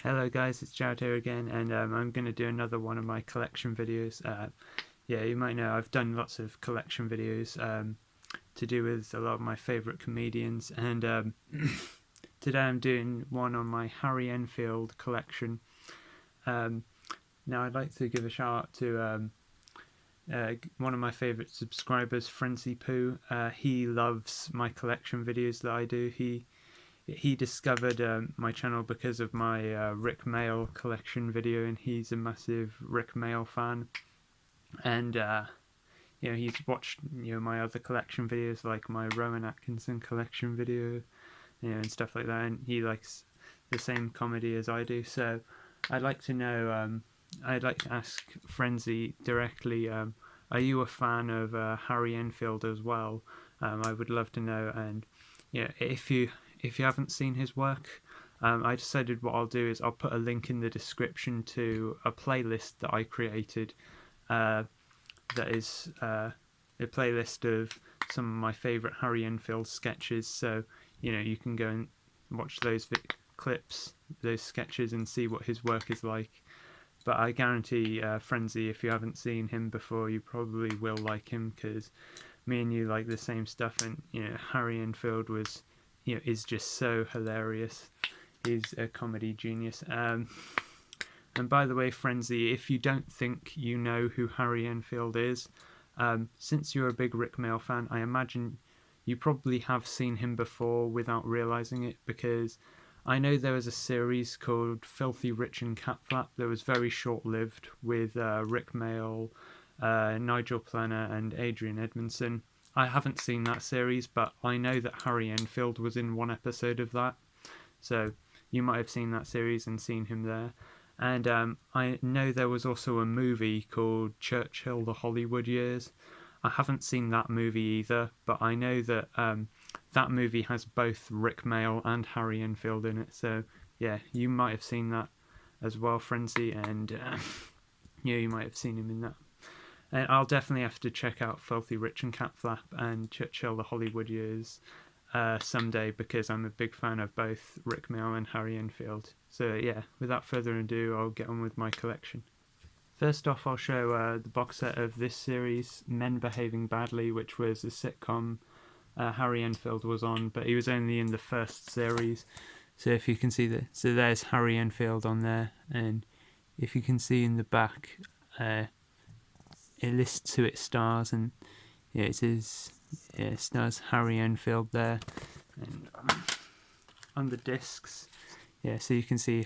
Hello guys, it's Jared here again, and I'm going to do another one of my collection videos. Yeah, you might know I've done lots of collection videos to do with a lot of my favourite comedians, and today I'm doing one on my Harry Enfield collection. Um, Now I'd like to give a shout out to one of my favourite subscribers, Frenzy Poo. He loves my collection videos that I do. He discovered my channel because of my Rick Mail collection video, and he's a massive Rick Mail fan. And he's watched my other collection videos, like my Rowan Atkinson collection video, and stuff like that. And he likes the same comedy as I do. So I'd like to know. I'd like to ask Frenzy directly. Are you a fan of Harry Enfield as well? I would love to know. And if you haven't seen his work, I decided what I'll do is I'll put a link in the description to a playlist that I created. That is a playlist of some of my favourite Harry Enfield sketches. So you can go and watch those clips, those sketches, and see what his work is like. But I guarantee, Frenzy, if you haven't seen him before, you probably will like him, because me and you like the same stuff, and Harry Enfield is just so hilarious. He's a comedy genius. And by the way, Frenzy, if you don't think you know who Harry Enfield is, since you're a big Rick Mail fan, I imagine you probably have seen him before without realising it, because I know there was a series called Filthy Rich and Catflap that was very short-lived with Rick Mail, Nigel Plenner and Adrian Edmondson. I haven't seen that series, but I know that Harry Enfield was in one episode of that. So you might have seen that series and seen him there. And I know there was also a movie called Churchill: The Hollywood Years. I haven't seen that movie either, but I know that that movie has both Rick Mail and Harry Enfield in it. So yeah, you might have seen that as well, Frenzy, and you might have seen him in that. And I'll definitely have to check out Filthy Rich and Catflap and Churchill: The Hollywood Years someday, because I'm a big fan of both Rick Mail and Harry Enfield. So yeah, without further ado, I'll get on with my collection. First off, I'll show the box set of this series, Men Behaving Badly, which was a sitcom Harry Enfield was on, but he was only in the first series. So if you can see that, so there's Harry Enfield on there, and if you can see in the back, it lists who it stars, and it says it stars Harry Enfield there, and on the discs, so you can see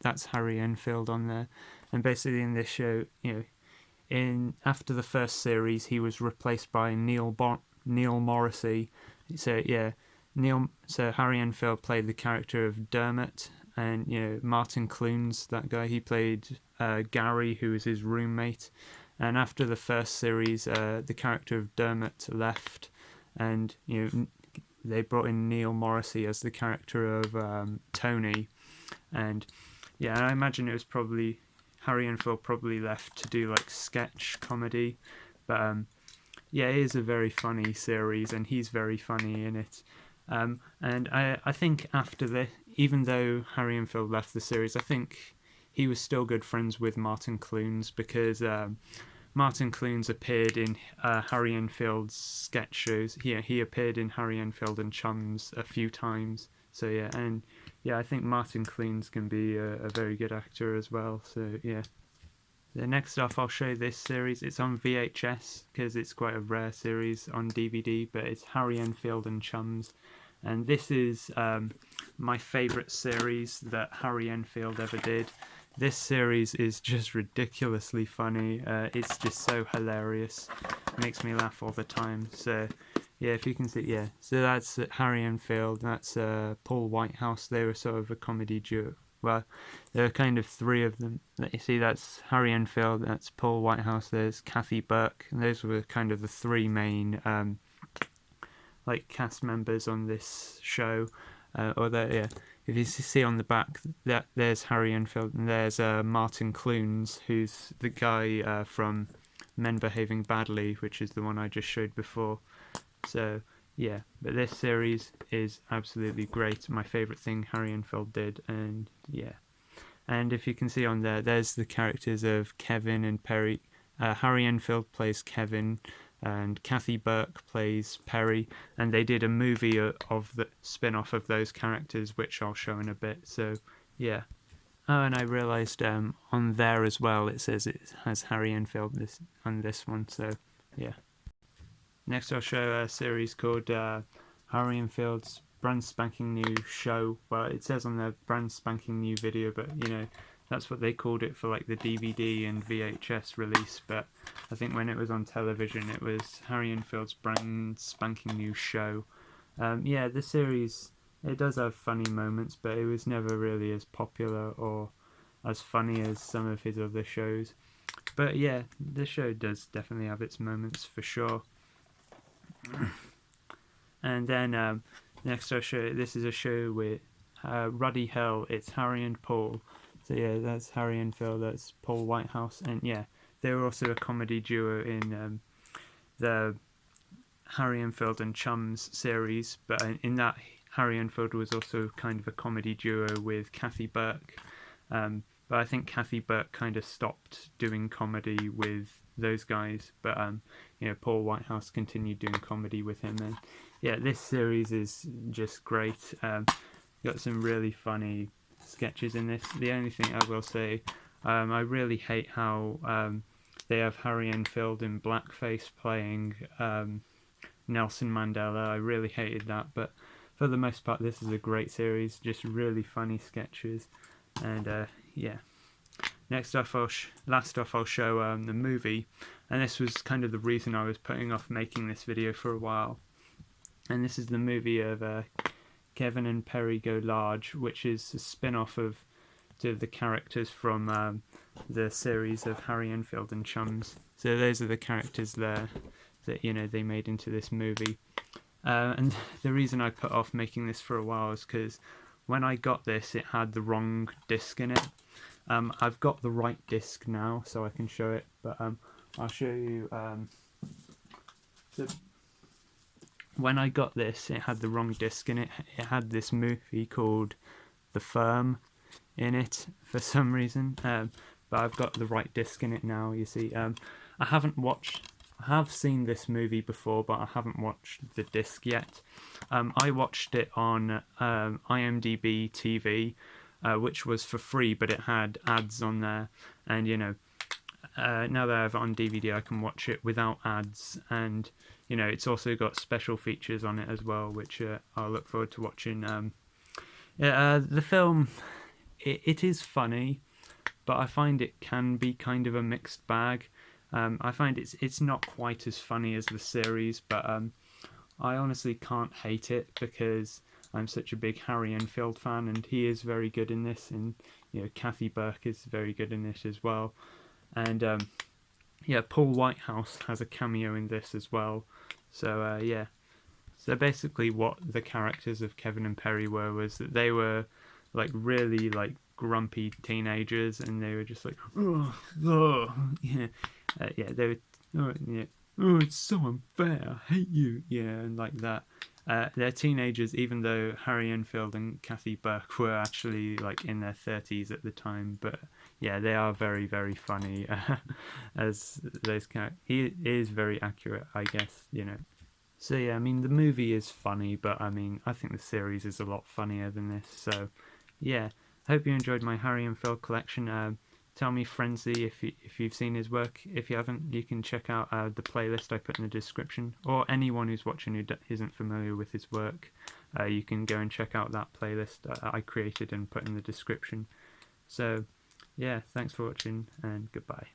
that's Harry Enfield on there. And basically in this show, after the first series, he was replaced by Neil Morrissey. So Harry Enfield played the character of Dermot, and Martin Clunes, that guy, he played Gary, who was his roommate. And after the first series, the character of Dermot left, and they brought in Neil Morrissey as the character of Tony. And I imagine it was probably Harry Enfield probably left to do like sketch comedy, but it is a very funny series, and he's very funny in it. And I think after this, even though Harry Enfield left the series, I think he was still good friends with Martin Clunes, because Martin Clunes appeared in Harry Enfield's sketch shows. He appeared in Harry Enfield and Chums a few times. So I think Martin Clunes can be a very good actor as well. So yeah. The next off, I'll show this series. It's on VHS because it's quite a rare series on DVD, but it's Harry Enfield and Chums. And this is my favourite series that Harry Enfield ever did. This series is just ridiculously funny. It's just so hilarious. It makes me laugh all the time. So if you can see, so that's Harry Enfield, that's Paul Whitehouse. They were sort of a comedy duo. Well, there are kind of three of them. You see, that's Harry Enfield, that's Paul Whitehouse, there's Kathy Burke, and those were kind of the three main cast members on this show. If you see on the back, there's Harry Enfield, and there's Martin Clunes, who's the guy from Men Behaving Badly, which is the one I just showed before. So but this series is absolutely great. My favourite thing Harry Enfield did, and And if you can see on there, there's the characters of Kevin and Perry. Harry Enfield plays Kevin, and Kathy Burke plays Perry, and they did a movie of the spin-off of those characters, which I'll show in a bit. So yeah. Oh, and I realised on there as well it says it has Harry Enfield on this one. So yeah. Next I'll show a series called Harry Enfield's brand spanking new show. Well, it says on the brand spanking new video, but you know, that's what they called it for like the DVD and VHS release. But I think when it was on television, it was Harry Enfield's brand spanking new show. Yeah, the series, it does have funny moments, but it was never really as popular or as funny as some of his other shows. But yeah, the show does definitely have its moments for sure. And then next I'll show, this is a show with Ruddy Hell. It's Harry and Paul. So yeah, that's Harry Enfield, that's Paul Whitehouse, and yeah, they were also a comedy duo in the Harry Enfield and Chums series. But in that, Harry Enfield was also kind of a comedy duo with Kathy Burke. But I think Kathy Burke kind of stopped doing comedy with those guys. But you know, Paul Whitehouse continued doing comedy with him, and yeah, this series is just great. Got some really funny sketches in this. The only thing I will say, I really hate how they have Harry Enfield in blackface playing Nelson Mandela. I really hated that, but for the most part, this is a great series. Just really funny sketches, and yeah. Next off, last off, I'll show the movie, and this was kind of the reason I was putting off making this video for a while. And this is the movie of Kevin and Perry Go Large, which is a spin-off of the characters from the series of Harry Enfield and Chums. So those are the characters there that, you know, they made into this movie. And the reason I put off making this for a while is because when I got this, it had the wrong disc in it. I've got the right disc now, so I can show it, but I'll show you. So when I got this, it had the wrong disc in it. It had this movie called The Firm in it for some reason, but I've got the right disc in it now. You see, I have seen this movie before, but I haven't watched the disc yet. I watched it on IMDb TV. Which was for free, but it had ads on there, and you know, now that I have it on DVD, I can watch it without ads, and you know, it's also got special features on it as well, which I'll look forward to watching. The film, it is funny, but I find it can be kind of a mixed bag. I find it's not quite as funny as the series, but I honestly can't hate it because I'm such a big Harry Enfield fan, and he is very good in this, and you know, Kathy Burke is very good in this as well, and yeah, Paul Whitehouse has a cameo in this as well. So yeah, so basically what the characters of Kevin and Perry were was that they were like really like grumpy teenagers, and they were just like, yeah, yeah, they were, yeah, oh, it's so unfair, I hate you, yeah, and like that. They're teenagers, even though Harry Enfield and Kathy Burke were actually like in their 30s at the time. But yeah, they are very, very funny as those characters. He is very accurate, I guess, you know. So yeah, I mean, the movie is funny, but I mean, I think the series is a lot funnier than this. So yeah, I hope you enjoyed my Harry Enfield collection. Tell me, Frenzy, if you've seen his work. If you haven't, you can check out the playlist I put in the description. Or anyone who's watching who isn't familiar with his work, you can go and check out that playlist I created and put in the description. So, yeah, thanks for watching, and goodbye.